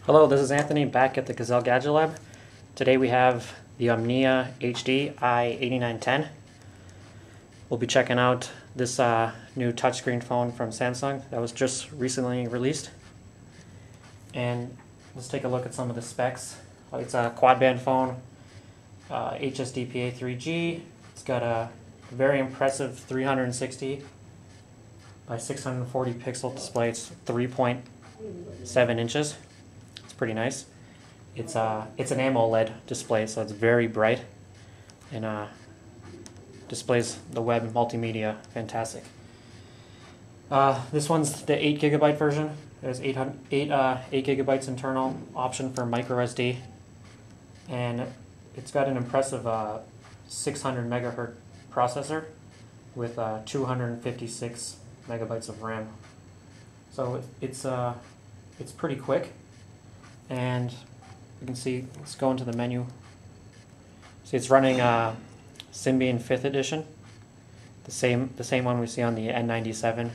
Hello, this is Anthony back at the Gazelle GadgetLab. Today we have the Omnia HD i8910. We'll be checking out this new touchscreen phone from Samsung that was just recently released. And let's take a look at some of the specs. It's a quad-band phone, HSDPA 3G. It's got a very impressive 360 by 640 pixel display. It's 3.7 inches. Pretty nice. It's an AMOLED display, so it's very bright and displays the web multimedia fantastic. This one's the 8 GB version. There's 8 GB internal option for micro SD, and it's got an impressive 600 megahertz processor with 256 megabytes of RAM. So it's pretty quick. And you can see, let's go into the menu. See, it's running Symbian 5th edition, the same one we see on the N97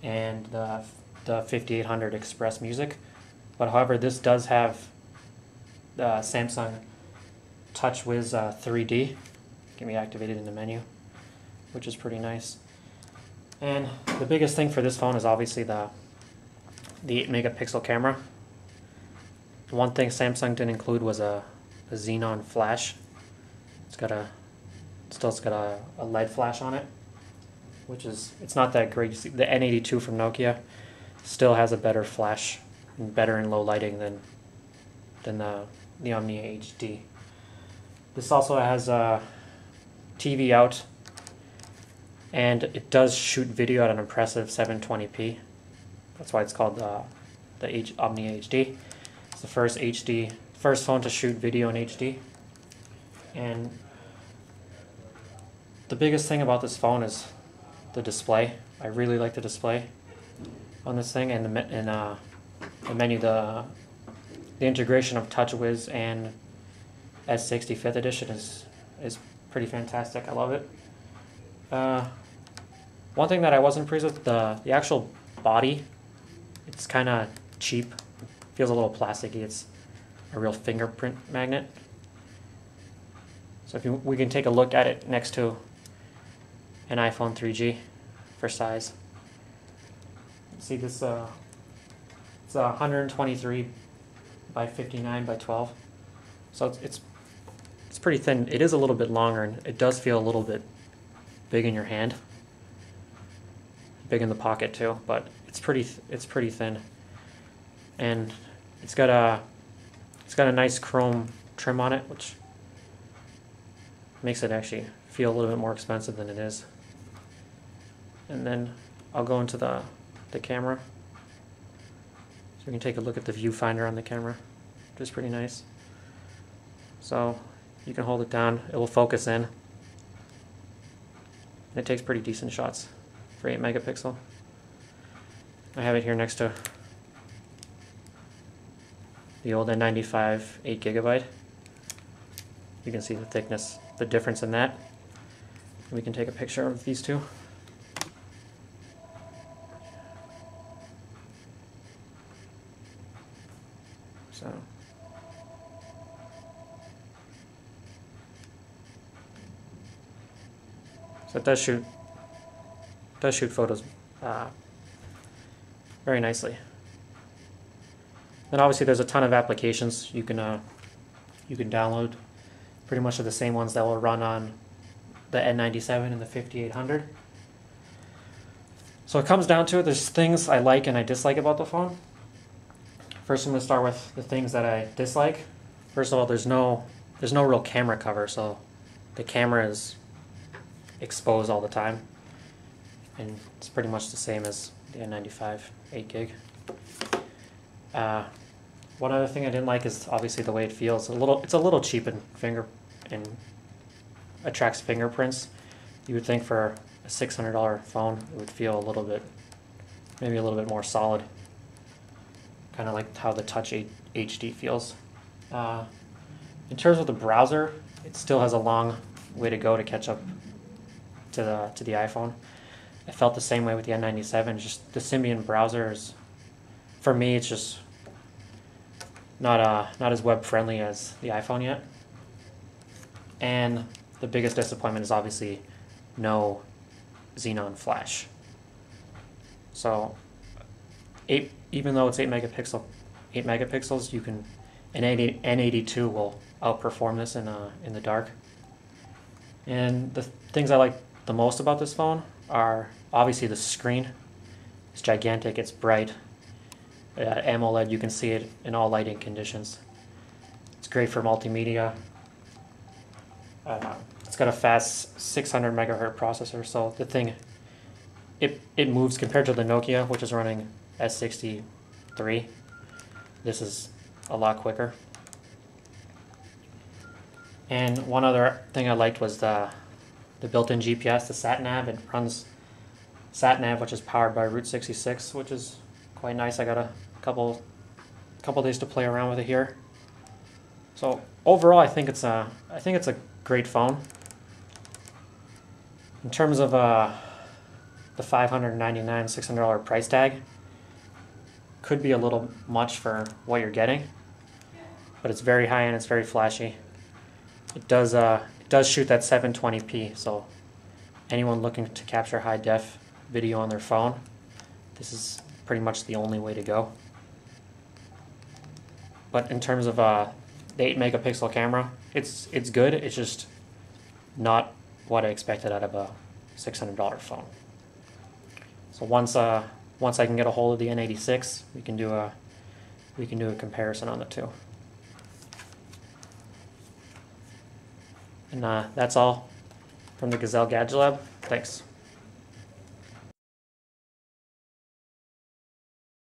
and the 5800 Express Music. But however, this does have the Samsung TouchWiz 3D can be activated in the menu, which is pretty nice. And the biggest thing for this phone is obviously the 8 megapixel camera. One thing Samsung didn't include was a xenon flash. It's got a LED flash on it, which is, it's not that great. You see, the N82 from Nokia still has a better flash and better in low lighting than the Omnia HD. This also has a TV out, and it does shoot video at an impressive 720p. That's why it's called the Omnia HD. It's the first phone to shoot video in HD. And the biggest thing about this phone is the display. I really like the display on this thing, and the menu, the integration of TouchWiz and S60 5th edition is pretty fantastic. I love it. One thing that I wasn't pleased with, the actual body, it's kind of cheap. Feels a little plasticky. It's a real fingerprint magnet. So we can take a look at it next to an iPhone 3G for size. See this? It's 123 by 59 by 12. So it's pretty thin. It is a little bit longer, and it does feel a little bit big in your hand, big in the pocket too. But it's pretty thin. And it's got a nice chrome trim on it, which makes it actually feel a little bit more expensive than it is. And then I'll go into the camera, so we can take a look at the viewfinder on the camera, which is pretty nice. So you can hold it down; it will focus in, and it takes pretty decent shots for 8 megapixel. I have it here next to the old N95 8 GB. You can see the thickness, the difference in that. We can take a picture of these two. So it does shoot photos very nicely. Then obviously there's a ton of applications you can download, pretty much the same ones that will run on the N97 and the 5800. So it comes down to it. There's things I like and I dislike about the phone. First, I'm going to start with the things that I dislike. First of all, there's no real camera cover, so the camera is exposed all the time, and it's pretty much the same as the N95 8 gig. One other thing I didn't like is obviously the way it feels. It's a little cheap and attracts fingerprints. You would think for a $600 phone it would feel maybe a little bit more solid, kind of like how the Touch HD feels. In terms of the browser, it still has a long way to go to catch up to the iPhone. I felt the same way with the N97. Just the Symbian browser is, for me, it's just not as web friendly as the iPhone yet. And the biggest disappointment is obviously no Xenon flash. So even though it's 8 megapixels, you can N82 will outperform this in the dark. And the things I like the most about this phone are obviously the screen. It's gigantic, it's bright. AMOLED, you can see it in all lighting conditions. It's great for multimedia. It's got a fast 600 megahertz processor, so the thing, it moves compared to the Nokia, which is running S63. This is a lot quicker. And one other thing I liked was the built-in GPS, the sat-nav. It runs sat-nav, which is powered by Route 66, which is quite nice. I got a couple days to play around with it here. So overall, I think it's a great phone. In terms of the $599, $600 price tag, could be a little much for what you're getting, but it's very high end. It's very flashy. It does shoot that 720p. So anyone looking to capture high def video on their phone, this is pretty much the only way to go. But in terms of the 8 megapixel camera, it's good. It's just not what I expected out of a $600 phone. So once I can get a hold of the N86, we can do a comparison on the two. And that's all from the Gazelle GadgetLab. Thanks.